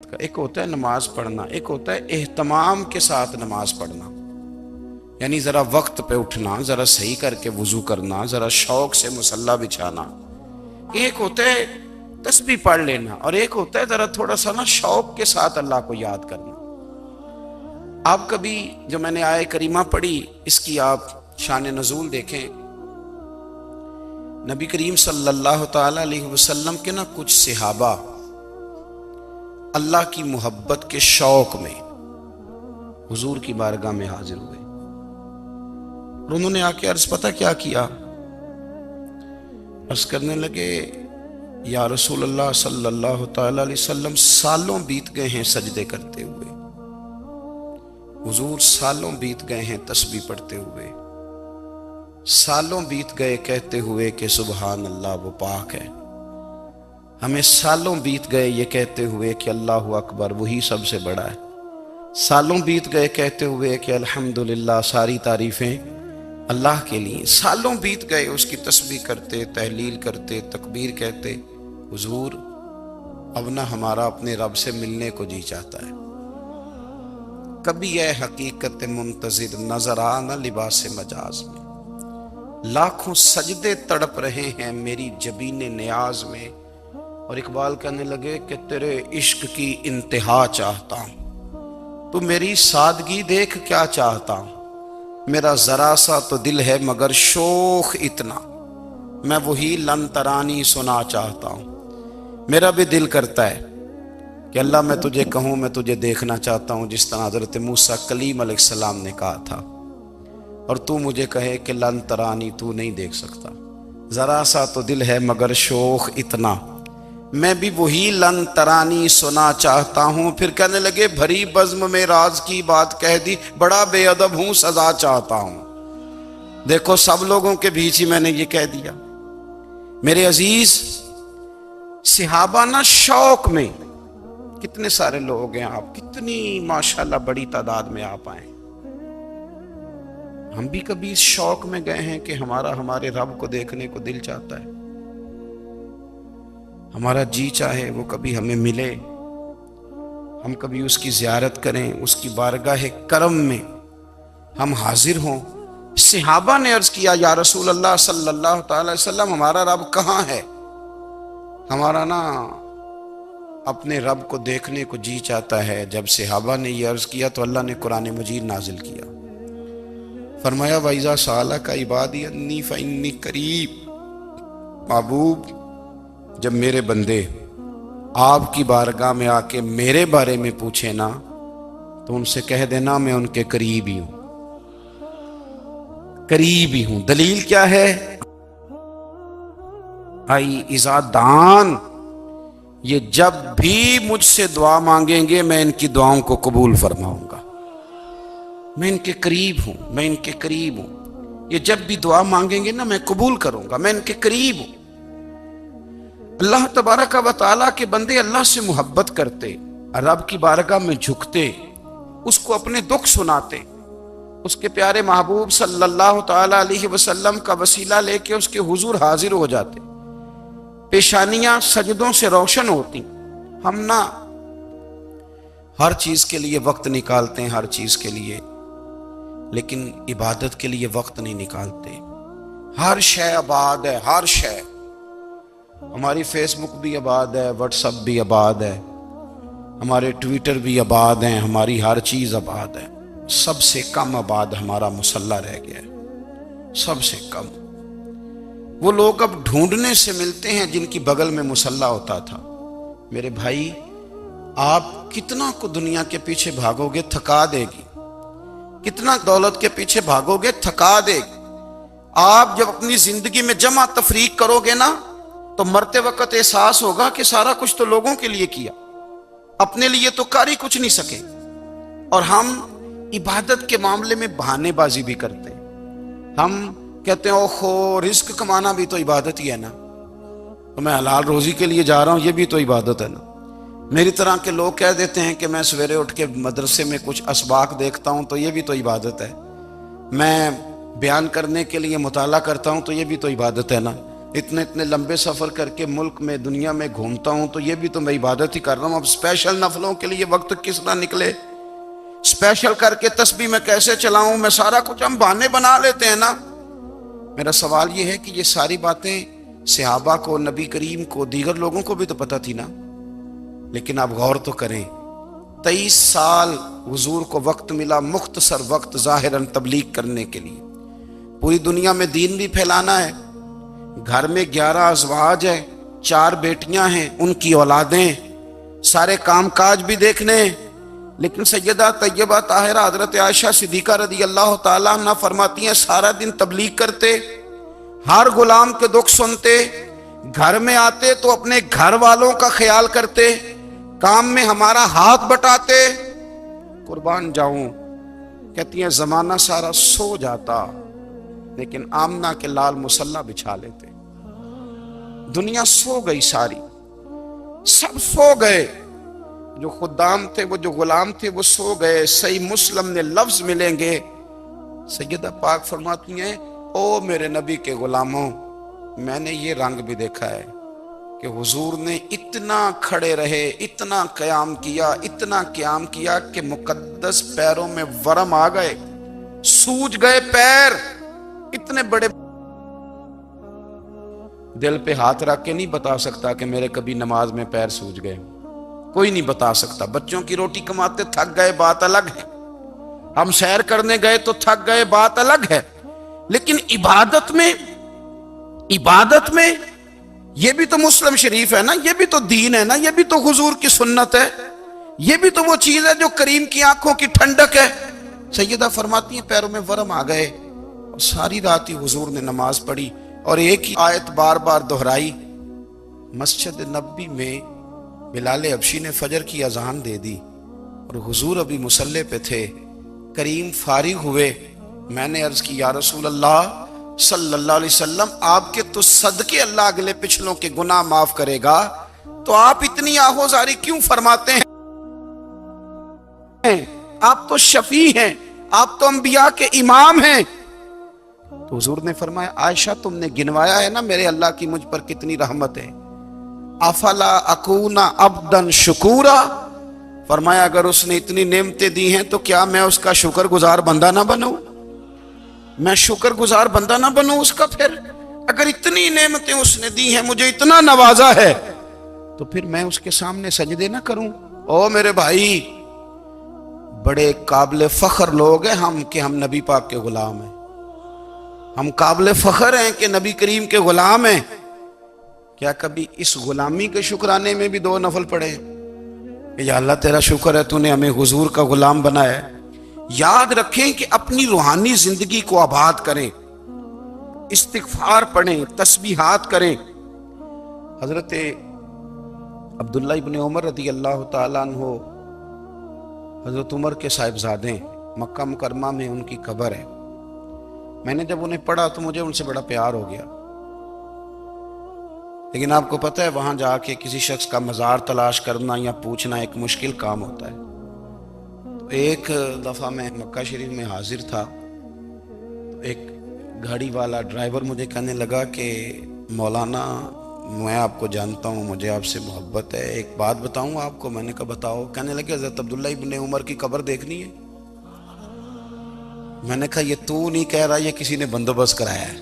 ایک ہوتا ہے نماز پڑھنا، ایک ہوتا ہے اہتمام کے ساتھ نماز پڑھنا، یعنی ذرا وقت پہ اٹھنا، ذرا صحیح کر کے وضو کرنا، ذرا شوق سے مصلی بچھانا۔ ایک ہوتا ہے تسبیح پڑھ لینا، اور ایک ہوتا ہے ذرا تھوڑا سا نا شوق کے ساتھ اللہ کو یاد کرنا۔ آپ کبھی جو میں نے آیہ کریمہ پڑھی اس کی آپ شان نزول دیکھیں، نبی کریم صلی اللہ تعالی علیہ وسلم کے نا کچھ صحابہ اللہ کی محبت کے شوق میں حضور کی بارگاہ میں حاضر ہوئے، اور انہوں نے آ کے عرض پتہ کیا کیا؟ عرض کرنے لگے یا رسول اللہ صلی اللہ تعالی علیہ وسلم، سالوں بیت گئے ہیں سجدے کرتے ہوئے، حضور سالوں بیت گئے ہیں تسبیح پڑھتے ہوئے، سالوں بیت گئے کہتے ہوئے کہ سبحان اللہ وہ پاک ہے، ہمیں سالوں بیت گئے یہ کہتے ہوئے کہ اللہ اکبر وہی سب سے بڑا ہے، سالوں بیت گئے کہتے ہوئے کہ الحمدللہ ساری تعریفیں اللہ کے لیے، سالوں بیت گئے اس کی تسبیح کرتے، تحلیل کرتے، تکبیر کہتے۔ حضور اب نہ ہمارا اپنے رب سے ملنے کو جی چاہتا ہے، کبھی اے حقیقت منتظر نظر آ نہ لباس مجاز میں، لاکھوں سجدے تڑپ رہے ہیں میری جبین نیاز میں، اور اقبال کہنے لگے کہ تیرے عشق کی انتہا چاہتا ہوں، تو میری سادگی دیکھ کیا چاہتا ہوں، میرا ذرا سا تو دل ہے مگر شوق اتنا، میں وہی لن ترانی سنا چاہتا ہوں۔ میرا بھی دل کرتا ہے کہ اللہ میں تجھے کہوں میں تجھے دیکھنا چاہتا ہوں، جس طرح حضرت موسیٰ کلیم علیہ السلام نے کہا تھا، اور تو مجھے کہے کہ لن ترانی تو نہیں دیکھ سکتا، ذرا سا تو دل ہے مگر شوق اتنا، میں بھی وہی لن ترانی سنا چاہتا ہوں۔ پھر کہنے لگے بھری بزم میں راز کی بات کہہ دی، بڑا بے ادب ہوں سزا چاہتا ہوں۔ دیکھو سب لوگوں کے بیچ ہی میں نے یہ کہہ دیا۔ میرے عزیز صحابہ نا شوق میں، کتنے سارے لوگ ہیں آپ، کتنی ماشاءاللہ بڑی تعداد میں آپ آئیں، ہم بھی کبھی اس شوق میں گئے ہیں کہ ہمارے رب کو دیکھنے کو دل چاہتا ہے، ہمارا جی چاہے وہ کبھی ہمیں ملے، ہم کبھی اس کی زیارت کریں، اس کی بارگاہ کرم میں ہم حاضر ہوں۔ صحابہ نے عرض کیا یا رسول اللہ صلی اللہ تعالی علیہ وسلم، ہمارا رب کہاں ہے؟ ہمارا نا اپنے رب کو دیکھنے کو جی چاہتا ہے۔ جب صحابہ نے یہ عرض کیا تو اللہ نے قرآن مجید نازل کیا، فرمایا وَإِذَا سَأَلَكَ عِبَادِي أَنِّي فَإِنِّي قَرِيبٌ، محبوب جب میرے بندے آپ کی بارگاہ میں آ کے میرے بارے میں پوچھے نا تو ان سے کہہ دینا میں ان کے قریب ہی ہوں، قریب ہی ہوں۔ دلیل کیا ہے؟ آئی اذا دان، یہ جب بھی مجھ سے دعا مانگیں گے میں ان کی دعاؤں کو قبول فرماؤں گا، میں ان کے قریب ہوں، میں ان کے قریب ہوں، یہ جب بھی دعا مانگیں گے نا میں قبول کروں گا، میں ان کے قریب ہوں۔ اللہ تبارک و تعالیٰ کے بندے اللہ سے محبت کرتے، رب کی بارگاہ میں جھکتے، اس کو اپنے دکھ سناتے، اس کے پیارے محبوب صلی اللہ تعالی علیہ وسلم کا وسیلہ لے کے اس کے حضور حاضر ہو جاتے، پیشانیاں سجدوں سے روشن ہوتی۔ ہم نا ہر چیز کے لیے وقت نکالتے ہیں، ہر چیز کے لیے، لیکن عبادت کے لیے وقت نہیں نکالتے۔ ہر شے آباد ہے، ہر شے، ہماری فیس بک بھی آباد ہے، واٹس ایپ بھی آباد ہے، ہمارے ٹویٹر بھی آباد ہیں، ہماری ہر چیز آباد ہے، سب سے کم آباد ہمارا مصلی رہ گیا ہے، سب سے کم۔ وہ لوگ اب ڈھونڈنے سے ملتے ہیں جن کی بغل میں مصلی ہوتا تھا۔ میرے بھائی آپ کتنا کو دنیا کے پیچھے بھاگو گے تھکا دے گی، کتنا دولت کے پیچھے بھاگو گے تھکا دے گی۔ آپ جب اپنی زندگی میں جمع تفریق کرو گے نا تو مرتے وقت احساس ہوگا کہ سارا کچھ تو لوگوں کے لیے کیا، اپنے لیے تو کر ہی کچھ نہیں سکے۔ اور ہم عبادت کے معاملے میں بہانے بازی بھی کرتے ہیں، ہم کہتے ہیں اوہو رزق کمانا بھی تو عبادت ہی ہے نا، تو میں حلال روزی کے لیے جا رہا ہوں، یہ بھی تو عبادت ہے نا۔ میری طرح کے لوگ کہہ دیتے ہیں کہ میں سویرے اٹھ کے مدرسے میں کچھ اسباق دیکھتا ہوں تو یہ بھی تو عبادت ہے، میں بیان کرنے کے لیے مطالعہ کرتا ہوں تو یہ بھی تو عبادت ہے نا۔ اتنے اتنے لمبے سفر کر کے ملک میں دنیا میں گھومتا ہوں تو یہ بھی تو میں عبادت ہی کر رہا ہوں. اب اسپیشل نفلوں کے لیے وقت کس طرح نکلے, اسپیشل کر کے تسبیح میں کیسے چلاؤں, میں سارا کچھ ہم بہانے بنا لیتے ہیں نا. میرا سوال یہ ہے کہ یہ ساری باتیں صحابہ کو, نبی کریم کو, دیگر لوگوں کو بھی تو پتہ تھی نا. لیکن آپ غور تو کریں, 23 سال حضور کو وقت ملا, مختصر وقت ظاہراً تبلیغ کرنے کے لیے. پوری دنیا میں دین بھی پھیلانا ہے. گھر میں 11 ازواج ہیں, 4 بیٹیاں ہیں, ان کی اولادیں, سارے کام کاج بھی دیکھنے. لیکن سیدہ طیبہ طاہرہ حضرت عائشہ صدیقہ رضی اللہ تعالیٰ عنہ فرماتی ہیں سارا دن تبلیغ کرتے, ہر غلام کے دکھ سنتے, گھر میں آتے تو اپنے گھر والوں کا خیال کرتے, کام میں ہمارا ہاتھ بٹاتے. قربان جاؤں, کہتی ہیں زمانہ سارا سو جاتا لیکن آمنہ کے لال مصلی بچھا لیتے. دنیا سو گئی, ساری سب سو گئے, جو خدام تھے, وہ جو غلام تھے, وہ سو گئے. صحیح مسلم نے لفظ ملیں گے, سیدہ پاک فرماتی ہیں او میرے نبی کے غلاموں, میں نے یہ رنگ بھی دیکھا ہے کہ حضور نے اتنا کھڑے رہے, اتنا قیام کیا, اتنا قیام کیا کہ مقدس پیروں میں ورم آ گئے, سوج گئے پیر. اتنے بڑے دل پہ ہاتھ رکھ کے نہیں بتا سکتا کہ میرے کبھی نماز میں پیر سوج گئے, کوئی نہیں بتا سکتا. بچوں کی روٹی کماتے تھک گئے بات الگ ہے, ہم سیر کرنے گئے تو تھک گئے بات الگ ہے. لیکن عبادت میں یہ بھی تو مسلم شریف ہے نا, یہ بھی تو دین ہے نا, یہ بھی تو حضور کی سنت ہے, یہ بھی تو وہ چیز ہے جو کریم کی آنکھوں کی ٹھنڈک ہے. سیدہ فرماتی ہیں پیروں میں ورم آ گئے, اور ساری رات ہی حضور نے نماز پڑھی اور ایک ہی آیت بار بار دہرائی. مسجد نبوی میں بلال حبشی نے فجر کی اذان دے دی اور حضور ابھی مصلی پہ تھے. کریم فارغ ہوئے, میں نے عرض کی یا رسول اللہ صلی اللہ علیہ وسلم, آپ کے تو صدقے اللہ اگلے پچھلوں کے گناہ معاف کرے گا, تو آپ اتنی آہوزاری کیوں فرماتے ہیں؟ آپ تو شفیع ہیں, آپ تو انبیاء کے امام ہیں. تو حضور نے فرمایا عائشہ تم نے گنوایا ہے نا میرے اللہ کی مجھ پر کتنی رحمت ہے. افلا اکون عبدا شکورا, فرمایا اگر اس نے اتنی نعمتیں دی ہیں تو کیا میں اس کا شکر گزار بندہ نہ بنوں, میں شکر گزار بندہ نہ بنوں اس کا؟ پھر اگر اتنی نعمتیں اس نے دی ہیں, مجھے اتنا نوازا ہے, تو پھر میں اس کے سامنے سجدے نہ کروں؟ او میرے بھائی, بڑے قابل فخر لوگ ہیں ہم کہ ہم نبی پاک کے غلام ہیں. ہم قابل فخر ہیں کہ نبی کریم کے غلام ہیں. کیا کبھی اس غلامی کے شکرانے میں بھی 2 نفل پڑھے کہ یا اللہ تیرا شکر ہے تو نے ہمیں حضور کا غلام بنایا ہے؟ یاد رکھیں کہ اپنی روحانی زندگی کو آباد کریں, استغفار پڑھیں, تسبیحات کریں. حضرت عبداللہ ابن عمر رضی اللہ تعالیٰ عنہ حضرت عمر کے صاحبزادے, مکہ مکرمہ میں ان کی قبر ہے. میں نے جب انہیں پڑھا تو مجھے ان سے بڑا پیار ہو گیا. لیکن آپ کو پتہ ہے وہاں جا کے کسی شخص کا مزار تلاش کرنا یا پوچھنا ایک مشکل کام ہوتا ہے. تو ایک دفعہ میں مکہ شریف میں حاضر تھا, تو ایک گاڑی والا ڈرائیور مجھے کہنے لگا کہ مولانا میں آپ کو جانتا ہوں, مجھے آپ سے محبت ہے, ایک بات بتاؤں آپ کو. میں نے کہا بتاؤ. کہنے لگے حضرت عبداللہ ابن عمر کی قبر دیکھنی ہے. میں نے کہا یہ تو نہیں کہہ رہا, یہ کسی نے بندوبست کرایا ہے,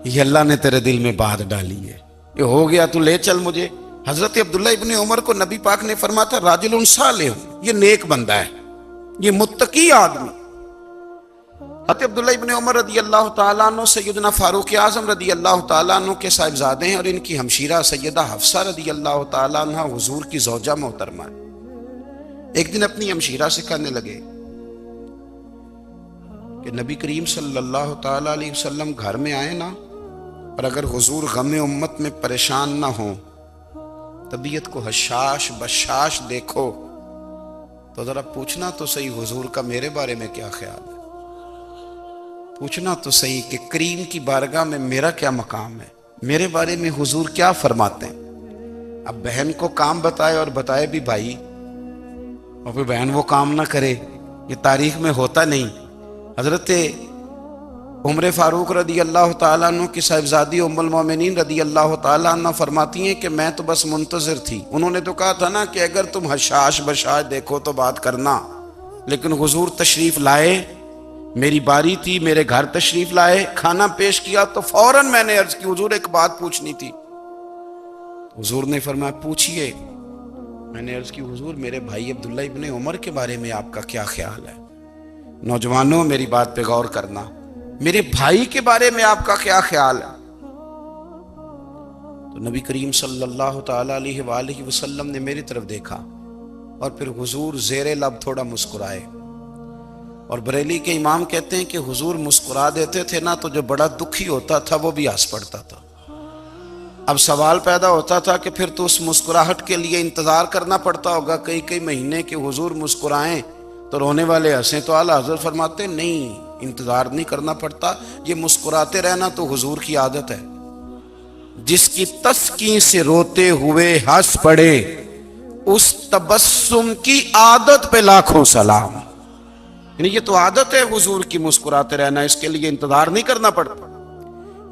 یہ اللہ نے تیرے دل میں بات ڈالی ہے, یہ ہو گیا تو لے چل مجھے. حضرت عبداللہ ابن عمر کو نبی پاک نے فرمایا تھا راجل صالح, یہ نیک بندہ ہے, یہ متقی آدمی. حضرت عبداللہ ابن عمر رضی اللہ تعالیٰ عنہ سیدنا فاروق اعظم رضی اللہ تعالیٰ عنہ کے صاحبزادے ہیں, اور ان کی ہمشیرہ سیدہ حفصہ رضی اللہ تعالیٰ عنہ حضور کی زوجہ محترمہ ہے. ایک دن اپنی ہمشیرہ سے کہنے لگے کہ نبی کریم صلی اللہ تعالیٰ علیہ وسلم گھر میں آئے نا, اور اگر حضور غم امت میں پریشان نہ ہوں, طبیعت کو حشاش بشاش دیکھو, تو ذرا پوچھنا تو صحیح حضور کا میرے بارے میں کیا خیال ہے, پوچھنا تو صحیح کہ کریم کی بارگاہ میں میرا کیا مقام ہے, میرے بارے میں حضور کیا فرماتے ہیں. اب بہن کو کام بتائے اور بتائے بھی بھائی, اور پھر بہن وہ کام نہ کرے, یہ تاریخ میں ہوتا نہیں. حضرت عمر فاروق رضی اللہ تعالیٰ عنہ کی صاحبزادی ام المومنین رضی اللہ تعالیٰ عنہ فرماتی ہیں کہ میں تو بس منتظر تھی. انہوں نے تو کہا تھا نا کہ اگر تم حشاش بشاش دیکھو تو بات کرنا، لیکن حضور تشریف لائے، میری باری تھی، میرے گھر تشریف لائے، کھانا پیش کیا تو فوراً میں نے عرض کی حضور ایک بات پوچھنی تھی. حضور نے فرمایا پوچھئے. میں نے عرض کی حضور میرے بھائی عبداللہ ابن عمر کے بارے میں آپ کا کیا خیال ہے؟ نوجوانوں میری بات پہ غور کرنا، میرے بھائی کے بارے میں آپ کا کیا خیال ہے؟ تو نبی کریم صلی اللہ تعالیٰ علیہ وآلہ وسلم نے میری طرف دیکھا اور پھر حضور زیر لب تھوڑا مسکرائے. اور بریلی کے امام کہتے ہیں کہ حضور مسکرا دیتے تھے نا تو جو بڑا دکھی ہوتا تھا وہ بھی ہنس پڑتا تھا. اب سوال پیدا ہوتا تھا کہ پھر تو اس مسکراہٹ کے لیے انتظار کرنا پڑتا ہوگا کئی مہینے کہ حضور مسکرائیں تو رونے والے ہنسیں. تو اعلیٰ حضرت فرماتے ہیں نہیں، انتظار نہیں کرنا پڑتا، یہ مسکراتے رہنا تو حضور کی عادت ہے. جس کی تسکین سے روتے ہوئے ہنس پڑے اس تبسم کی عادت پہ لاکھوں سلام. یعنی یہ تو عادت ہے حضور کی مسکراتے رہنا، اس کے لیے انتظار نہیں کرنا پڑتا.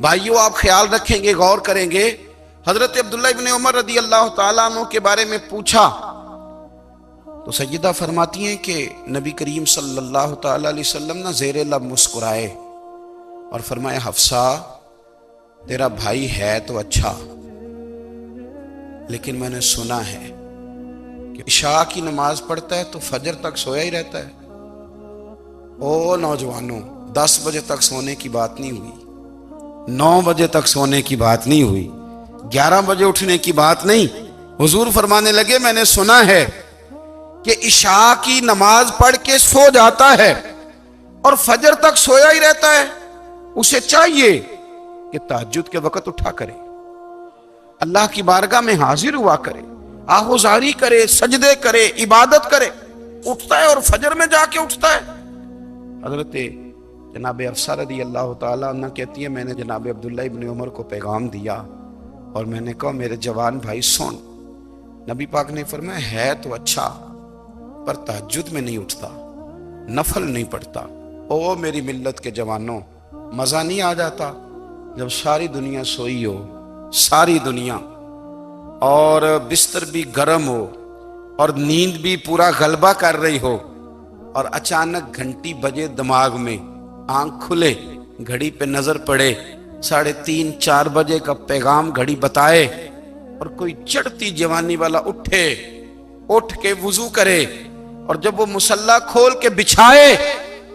بھائیو آپ خیال رکھیں گے، غور کریں گے. حضرت عبداللہ ابن عمر رضی اللہ تعالیٰ عنہ کے بارے میں پوچھا تو سیدہ فرماتی ہیں کہ نبی کریم صلی اللہ تعالیٰ علیہ وسلم نہ زیر لب مسکرائے اور فرمایا حفصہ تیرا بھائی ہے تو اچھا، لیکن میں نے سنا ہے کہ عشاء کی نماز پڑھتا ہے تو فجر تک سویا ہی رہتا ہے. او نوجوانوں، 10 بجے تک سونے کی بات نہیں ہوئی، 9 بجے تک سونے کی بات نہیں ہوئی، 11 بجے اٹھنے کی بات نہیں. حضور فرمانے لگے میں نے سنا ہے کہ عشاء کی نماز پڑھ کے سو جاتا ہے اور فجر تک سویا ہی رہتا ہے، اسے چاہیے کہ تہجد کے وقت اٹھا کرے، اللہ کی بارگاہ میں حاضر ہوا کرے، آہوزاری کرے، سجدے کرے، عبادت کرے. اٹھتا ہے اور فجر میں جا کے اٹھتا ہے. حضرت جناب حفصہ رضی اللہ تعالیٰ عنہ کہتی ہے میں نے جناب عبداللہ ابن عمر کو پیغام دیا اور میں نے کہا میرے جوان بھائی سن. نبی پاک نے فرمایا ہے تو اچھا پر تہجد میں نہیں اٹھتا، نفل نہیں پڑھتا. او میری ملت کے جوانوں، مزہ نہیں آ جاتا جب ساری دنیا سوئی ہو، ساری دنیا، اور بستر بھی گرم ہو اور نیند بھی پورا غلبہ کر رہی ہو، اور اچانک گھنٹی بجے دماغ میں، آنکھ کھلے، گھڑی پہ نظر پڑے، 3:30 4 بجے کا پیغام گھڑی بتائے، اور کوئی چڑھتی جوانی والا اٹھ کے وضو کرے، اور جب وہ مصلی کھول کے بچھائے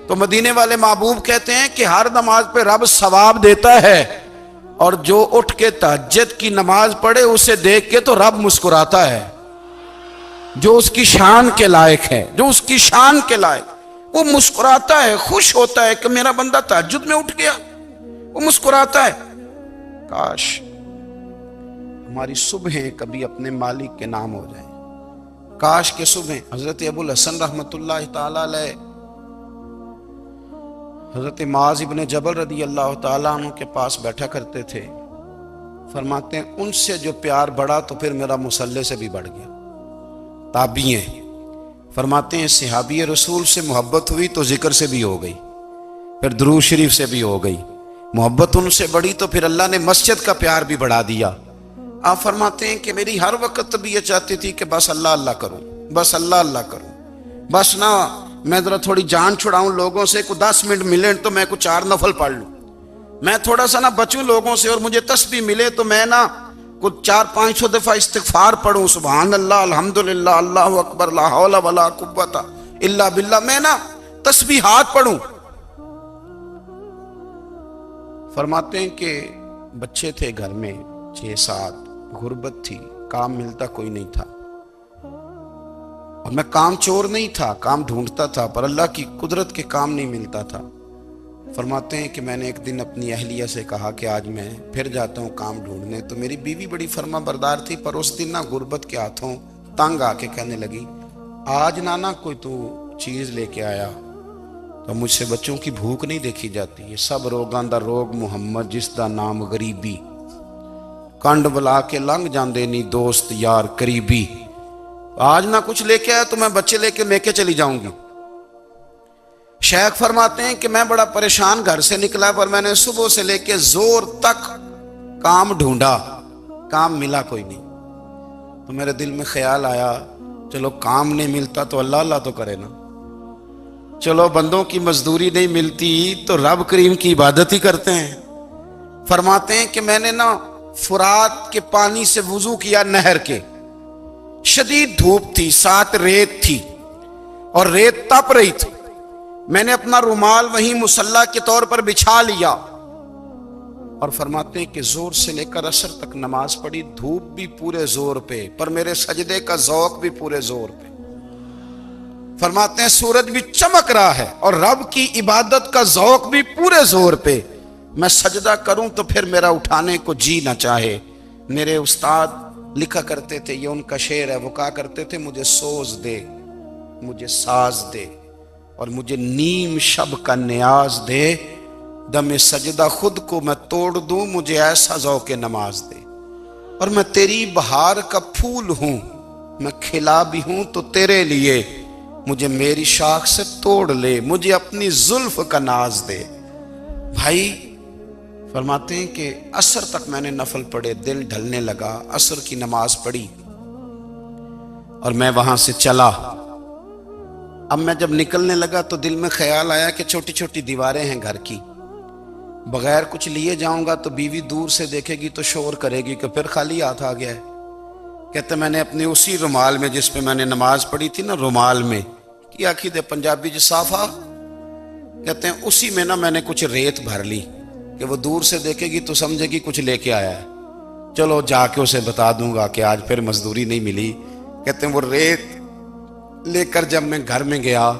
تو مدینے والے محبوب کہتے ہیں کہ ہر نماز پہ رب ثواب دیتا ہے، اور جو اٹھ کے تہجد کی نماز پڑھے اسے دیکھ کے تو رب مسکراتا ہے، جو اس کی شان کے لائق ہے، جو اس کی شان کے لائق، وہ مسکراتا ہے، خوش ہوتا ہے کہ میرا بندہ تہجد میں اٹھ گیا، وہ مسکراتا ہے. کاش ہماری صبحیں کبھی اپنے مالک کے نام ہو جائیں. کاش کے صبح حضرت ابو الحسن رحمت اللہ تعالیٰ علیہ حضرت معاذ ابن جبل رضی اللہ تعالیٰ عنہ کے پاس بیٹھا کرتے تھے. فرماتے ہیں ان سے جو پیار بڑھا تو پھر میرا مصلی سے بھی بڑھ گیا. تابعی ہیں، فرماتے ہیں صحابی رسول سے محبت ہوئی تو ذکر سے بھی ہو گئی، پھر درود شریف سے بھی ہو گئی. محبت ان سے بڑھی تو پھر اللہ نے مسجد کا پیار بھی بڑھا دیا. آپ فرماتے ہیں کہ میری ہر وقت طبیعت چاہتی تھی کہ بس اللہ اللہ کروں، بس اللہ اللہ کروں، بس نہ میں ذرا تھوڑی جان چھڑاؤں لوگوں سے، کوئی 10 منٹ ملے تو میں کچھ 4 نفل پڑھ لوں، میں تھوڑا سا نہ بچوں لوگوں سے، اور مجھے تسبیح ملے تو میں نہ کچھ 400-500 دفعہ استغفار پڑھوں، سبحان اللہ، الحمدللہ، اللہ اکبر، لا حول ولا قوت الا باللہ، میں نہ تسبیحات پڑھوں. فرماتے ہیں کہ بچے تھے گھر میں 6-7، غربت تھی، کام ملتا کوئی نہیں تھا، اور میں کام چور نہیں تھا، کام ڈھونڈتا تھا، پر اللہ کی قدرت کے کام نہیں ملتا تھا. فرماتے ہیں کہ میں نے ایک دن اپنی اہلیہ سے کہا کہ آج میں پھر جاتا ہوں کام ڈھونڈنے. تو میری بیوی بڑی فرما بردار تھی، پر اس دن نہ غربت کے ہاتھوں تنگ آ کے کہنے لگی آج نانا کوئی تو چیز لے کے آیا تو مجھ سے بچوں کی بھوک نہیں دیکھی جاتی. یہ سب روگاں دا روگ محمد جس دا نام غریبی، کنڈ بلا کے لنگ جاندے نہیں دوست یار قریبی. آج نہ کچھ لے کے آیا تو میں بچے لے کے چلی جاؤں گی. شیخ فرماتے ہیں کہ میں بڑا پریشان گھر سے نکلا، پر میں نے صبح سے لے کے زور تک کام ڈھونڈا، کام ملا کوئی نہیں۔ تو میرے دل میں خیال آیا چلو کام نہیں ملتا تو اللہ اللہ تو کرے نا، چلو بندوں کی مزدوری نہیں ملتی تو رب کریم کی عبادت ہی کرتے ہیں۔ فرماتے ہیں کہ میں نے نا فرات کے پانی سے وضو کیا، نہر کے، شدید دھوپ تھی، ساتھ ریت تھی اور ریت تپ رہی تھی۔ میں نے اپنا رومال وہیں مصلی کے طور پر بچھا لیا اور فرماتے ہیں کہ زور سے لے کر عصر تک نماز پڑھی، دھوپ بھی پورے زور پہ، پر میرے سجدے کا ذوق بھی پورے زور پہ۔ فرماتے ہیں سورج بھی چمک رہا ہے اور رب کی عبادت کا ذوق بھی پورے زور پہ، میں سجدہ کروں تو پھر میرا اٹھانے کو جی نہ چاہے۔ میرے استاد لکھا کرتے تھے، یہ ان کا شعر ہے، وہ کہا کرتے تھے مجھے سوز دے، مجھے ساز دے اور مجھے نیم شب کا نیاز دے، دم سجدہ خود کو میں توڑ دوں، مجھے ایسا ذوق نماز دے۔ اور میں تیری بہار کا پھول ہوں، میں کھلا بھی ہوں تو تیرے لیے، مجھے میری شاخ سے توڑ لے، مجھے اپنی زلف کا ناز دے۔ بھائی فرماتے ہیں کہ عصر تک میں نے نفل پڑھے، دل ڈھلنے لگا، عصر کی نماز پڑھی اور میں وہاں سے چلا۔ اب میں جب نکلنے لگا تو دل میں خیال آیا کہ چھوٹی چھوٹی دیواریں ہیں گھر کی، بغیر کچھ لیے جاؤں گا تو بیوی دور سے دیکھے گی تو شور کرے گی کہ پھر خالی ہاتھ آ گیا ہے۔ کہتے میں نے اپنے اسی رومال میں جس پہ میں نے نماز پڑھی تھی نا، رومال میں کی آخی دے پنجابی جسافہ کہتے ہیں، اسی میں نا میں نے کچھ ریت بھر لی کہ وہ دور سے دیکھے گی تو سمجھے گی کچھ لے کے آیا ہے، چلو جا کے اسے بتا دوں گا کہ آج پھر مزدوری نہیں ملی۔ کہتے ہیں وہ ریت لے کر جب میں گھر میں گیا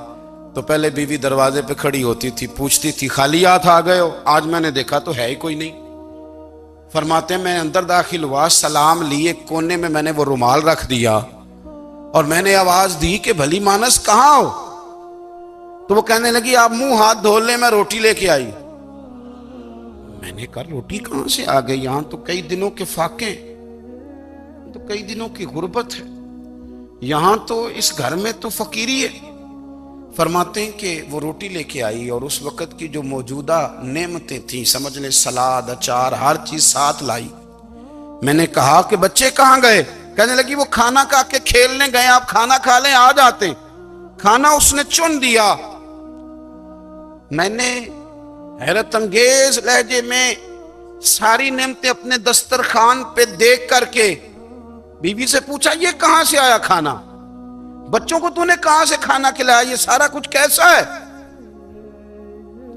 تو پہلے بیوی دروازے پہ کھڑی ہوتی تھی، پوچھتی تھی خالی ہاتھ آ گئے ہو؟ آج میں نے دیکھا تو ہے ہی کوئی نہیں۔ فرماتے ہیں میں اندر داخل ہوا، سلام لیے، کونے میں میں نے وہ رومال رکھ دیا اور میں نے آواز دی کہ بھلی مانس کہاں ہو؟ تو وہ کہنے لگی آپ منہ ہاتھ دھو لیں، میں روٹی لے کے آئی۔ میں نے کہا روٹی کہاں سے آ گئی؟ یہاں تو کئی دنوں کے فاقے، تو کئی دنوں کی غربت ہے، یہاں تو اس گھر میں تو فقیری ہے۔ فرماتے ہیں کہ وہ روٹی لے کے آئی اور اس وقت کی جو موجودہ نعمتیں تھیں، سمجھ لیں سلاد، اچار، ہر چیز ساتھ لائی۔ میں نے کہا کہ بچے کہاں گئے؟ کہنے لگی وہ کھانا کھا کے کھیلنے گئے، آپ کھانا کھا لیں آ جاتے۔ کھانا اس نے چن دیا۔ میں نے حیرت انگیز لہجے میں ساری نعمتیں اپنے دسترخوان پہ دیکھ کر کے بیوی سے پوچھا یہ کہاں سے آیا کھانا؟ بچوں کو تو نے کہاں سے کھانا کھلایا؟ یہ سارا کچھ کیسا ہے؟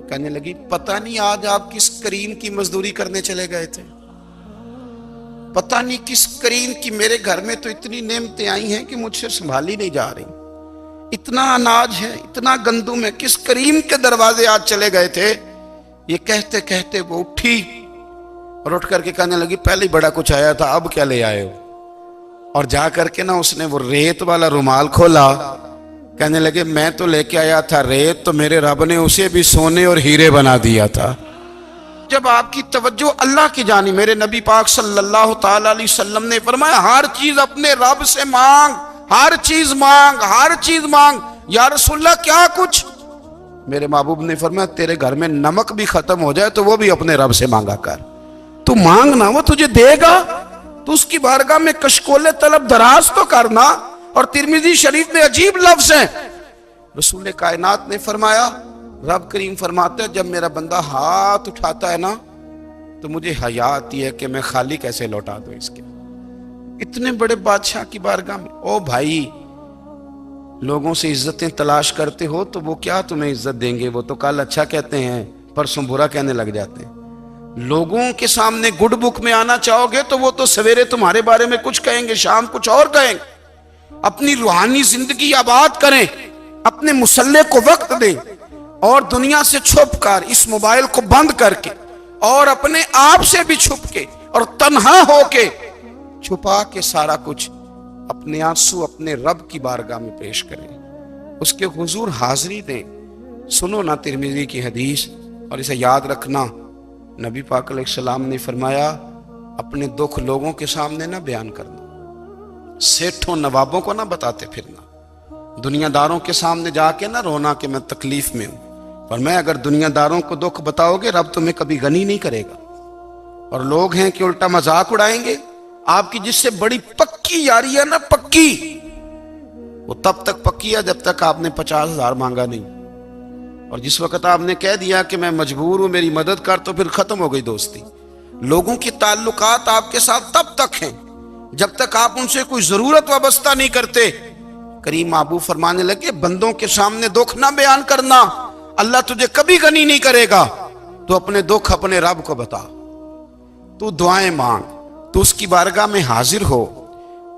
کہنے لگی پتہ نہیں آج آپ کس کریم کی مزدوری کرنے چلے گئے تھے، پتہ نہیں کس کریم کی، میرے گھر میں تو اتنی نعمتیں آئی ہیں کہ مجھ سے سنبھالی نہیں جا رہی، اتنا اناج ہے، اتنا گندم ہے، کس کریم کے دروازے آج چلے گئے تھے؟ یہ کہتے کہتے وہ اٹھی اور اٹھ کر کے کہنے لگی پہلے بڑا کچھ آیا تھا، اب کیا لے آئے ہو؟ اور جا کر کے نا اس نے وہ ریت والا رومال کھولا، کہنے لگے میں تو لے کے آیا تھا ریت، تو میرے رب نے اسے بھی سونے اور ہیرے بنا دیا تھا۔ جب آپ کی توجہ اللہ کی جانب، میرے نبی پاک صلی اللہ تعالی علیہ وسلم نے فرمایا ہر چیز اپنے رب سے مانگ، ہر چیز مانگ، ہر چیز مانگ۔ یا رسول اللہ کیا کچھ؟ میرے محبوب نے فرمایا تیرے گھر میں نمک بھی ختم ہو جائے تو وہ بھی اپنے رب سے مانگا کر، تو مانگنا وہ تجھے دے گا، تو اس کی بارگاہ میں کشکول طلب دراز تو کرنا۔ اور ترمذی شریف میں عجیب لفظ ہیں، رسول کائنات نے فرمایا، رب کریم فرماتا ہے جب میرا بندہ ہاتھ اٹھاتا ہے نا تو مجھے حیا آتی ہے کہ میں خالی کیسے لوٹا دوں اس کے، اتنے بڑے بادشاہ کی بارگاہ میں۔ او بھائی لوگوں سے عزتیں تلاش کرتے ہو تو وہ کیا تمہیں عزت دیں گے؟ وہ تو کل اچھا کہتے ہیں پرسوں برا کہنے لگ جاتے ہیں۔ لوگوں کے سامنے گڈ بک میں آنا چاہو گے تو وہ تو سویرے تمہارے بارے میں کچھ کہیں گے، شام کچھ اور کہیں گے۔ اپنی روحانی زندگی آباد کریں، اپنے مصلے کو وقت دیں اور دنیا سے چھپ کر اس موبائل کو بند کر کے اور اپنے آپ سے بھی چھپ کے اور تنہا ہو کے چھپا کے سارا کچھ اپنے آنسو اپنے رب کی بارگاہ میں پیش کریں، اس کے حضور حاضری دیں۔ سنو نا ترمذی کی حدیث اور اسے یاد رکھنا، نبی پاک علیہ السلام نے فرمایا اپنے دکھ لوگوں کے سامنے نہ بیان کرنا، سیٹھوں نوابوں کو نہ بتاتے پھرنا، دنیا داروں کے سامنے جا کے نہ رونا کہ میں تکلیف میں ہوں۔ اور میں اگر دنیا داروں کو دکھ بتاؤ گے رب تمہیں کبھی غنی نہیں کرے گا. اور لوگ ہیں کہ الٹا مذاق اڑائیں گے. آپ کی جس سے بڑی پکی یاری ہے نا، پکی، وہ تب تک پکی ہے جب تک آپ نے 50,000 مانگا نہیں. اور جس وقت آپ نے کہہ دیا کہ میں مجبور ہوں میری مدد کر، تو پھر ختم ہو گئی دوستی. لوگوں کی تعلقات آپ کے ساتھ تب تک ہیں جب تک آپ ان سے کوئی ضرورت وابستہ نہیں کرتے. کریم محبوب فرمانے لگے بندوں کے سامنے دکھ نہ بیان کرنا، اللہ تجھے کبھی غنی نہیں کرے گا. تو اپنے دکھ اپنے رب کو بتا، تو دعائیں مانگ، تو اس کی بارگاہ میں حاضر ہو،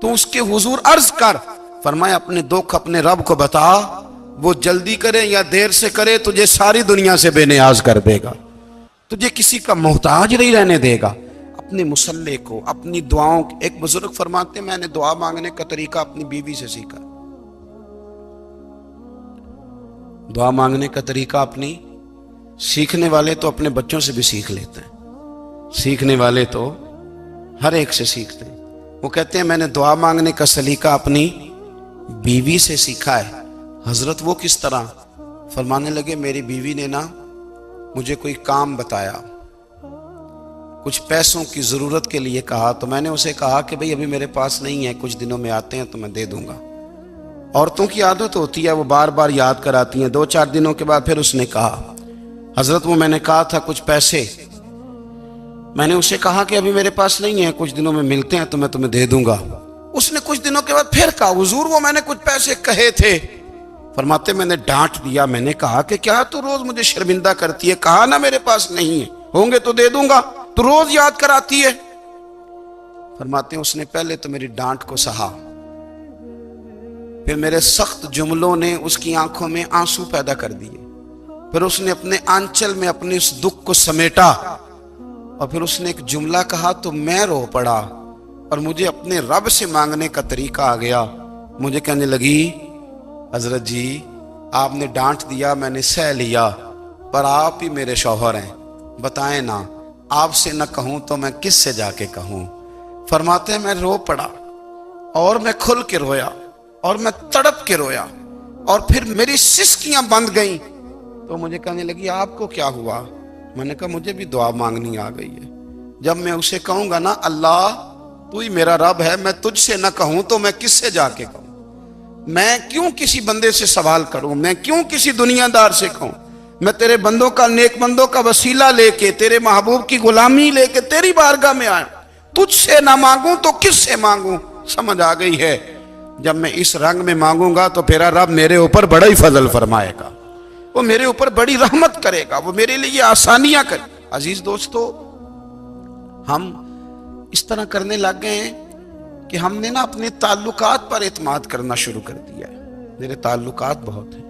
تو اس کے حضور عرض کر. فرمایا اپنے دکھ اپنے رب کو بتا، وہ جلدی کرے یا دیر سے کرے تجھے ساری دنیا سے بے نیاز کر دے گا، تجھے کسی کا محتاج نہیں رہنے دے گا. اپنے مسلح کو، اپنی دعاؤں. ایک بزرگ فرماتے ہیں میں نے دعا مانگنے کا طریقہ اپنی بیوی سے سیکھا. دعا مانگنے کا طریقہ اپنی، سیکھنے والے تو اپنے بچوں سے بھی سیکھ لیتے ہیں، سیکھنے والے تو ہر ایک سے سیکھتے ہیں. وہ کہتے ہیں میں نے دعا مانگنے کا سلیقہ اپنی بیوی سے سیکھا ہے. حضرت وہ کس طرح؟ فرمانے لگے میری بیوی نے نا مجھے کوئی کام بتایا، کچھ پیسوں کی ضرورت کے لیے کہا، تو میں نے اسے کہا کہ بھئی ابھی میرے پاس نہیں ہے، کچھ دنوں میں آتے ہیں تو میں دے دوں گا. عورتوں کی عادت ہوتی ہے وہ بار بار یاد کراتی ہیں. 2-4 دنوں کے بعد پھر اس نے کہا حضرت وہ میں نے کہا تھا کچھ پیسے، میں نے اسے کہا کہ ابھی میرے پاس نہیں ہے، کچھ دنوں میں ملتے ہیں تو میں تمہیں دے دوں گا. اس نے کچھ دنوں کے بعد پھر کہا حضور وہ میں نے کچھ پیسے کہے تھے. فرماتے میں نے ڈانٹ دیا، میں نے کہا کہ کیا تو روز مجھے شرمندہ کرتی ہے، کہا نا میرے پاس نہیں ہے، ہوں گے تو دے دوں گا، تو روز یاد کراتی ہے. فرماتے ہیں اس نے پہلے تو میری ڈانٹ کو سہا، پھر میرے سخت جملوں نے اس کی آنکھوں میں آنسو پیدا کر دیے، پھر اس نے اپنے آنچل میں اپنے اس دکھ کو سمیٹا، اور پھر اس نے ایک جملہ کہا تو میں رو پڑا، اور مجھے اپنے رب سے مانگنے کا طریقہ آ گیا. مجھے کہنے لگی حضرت جی آپ نے ڈانٹ دیا، میں نے سہ لیا، پر آپ ہی میرے شوہر ہیں، بتائیں نا آپ سے نہ کہوں تو میں کس سے جا کے کہوں. فرماتے ہیں میں رو پڑا، اور میں کھل کے رویا، اور میں تڑپ کے رویا، اور پھر میری سسکیاں بند گئیں. تو مجھے کہنے لگی آپ کو کیا ہوا؟ میں نے کہا مجھے بھی دعا مانگنی آ گئی ہے. جب میں اسے کہوں گا نا اللہ تو ہی میرا رب ہے، میں تجھ سے نہ کہوں تو میں کس سے جا کے کہوں؟ میں کیوں کسی بندے سے سوال کروں؟ میں کیوں کسی دنیا دار سے کہوں؟ میں تیرے بندوں کا، نیک بندوں کا وسیلہ لے کے، تیرے محبوب کی غلامی لے کے تیری بارگاہ میں آیا، تجھ سے نہ مانگوں تو کس سے مانگوں؟ سمجھ آ گئی ہے. جب میں اس رنگ میں مانگوں گا تو پھر رب میرے اوپر بڑا ہی فضل فرمائے گا، وہ میرے اوپر بڑی رحمت کرے گا، وہ میرے لیے آسانیاں کرے. عزیز دوستو ہم اس طرح کرنے لگ گئے ہیں کہ ہم نے نا اپنے تعلقات پر اعتماد کرنا شروع کر دیا ہے. میرے تعلقات بہت ہیں.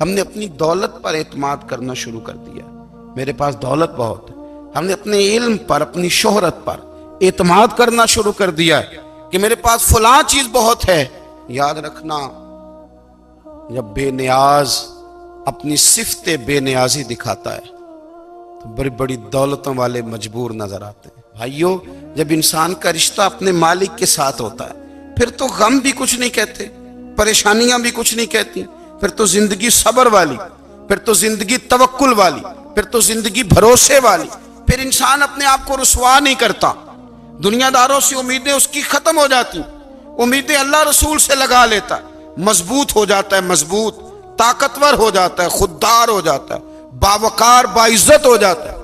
ہم نے اپنی دولت پر اعتماد کرنا شروع کر دیا، میرے پاس دولت بہت ہے. ہم نے اپنے علم پر، اپنی شہرت پر اعتماد کرنا شروع کر دیا ہے کہ میرے پاس فلاں چیز بہت ہے. یاد رکھنا جب بے نیاز اپنی صفت بے نیازی دکھاتا ہے تو بڑی بڑی دولتوں والے مجبور نظر آتے ہیں. بھائیو جب انسان کا رشتہ اپنے مالک کے ساتھ ہوتا ہے پھر تو غم بھی کچھ نہیں کہتے، پریشانیاں بھی کچھ نہیں کہتی، پھر تو زندگی صبر والی، پھر تو زندگی توکل والی، پھر تو زندگی بھروسے والی. پھر انسان اپنے آپ کو رسوا نہیں کرتا، دنیا داروں سے امیدیں اس کی ختم ہو جاتی، امیدیں اللہ رسول سے لگا لیتا ہے، مضبوط ہو جاتا ہے، مضبوط، طاقتور ہو جاتا ہے، خوددار ہو جاتا ہے، باوقار باعزت ہو جاتا ہے.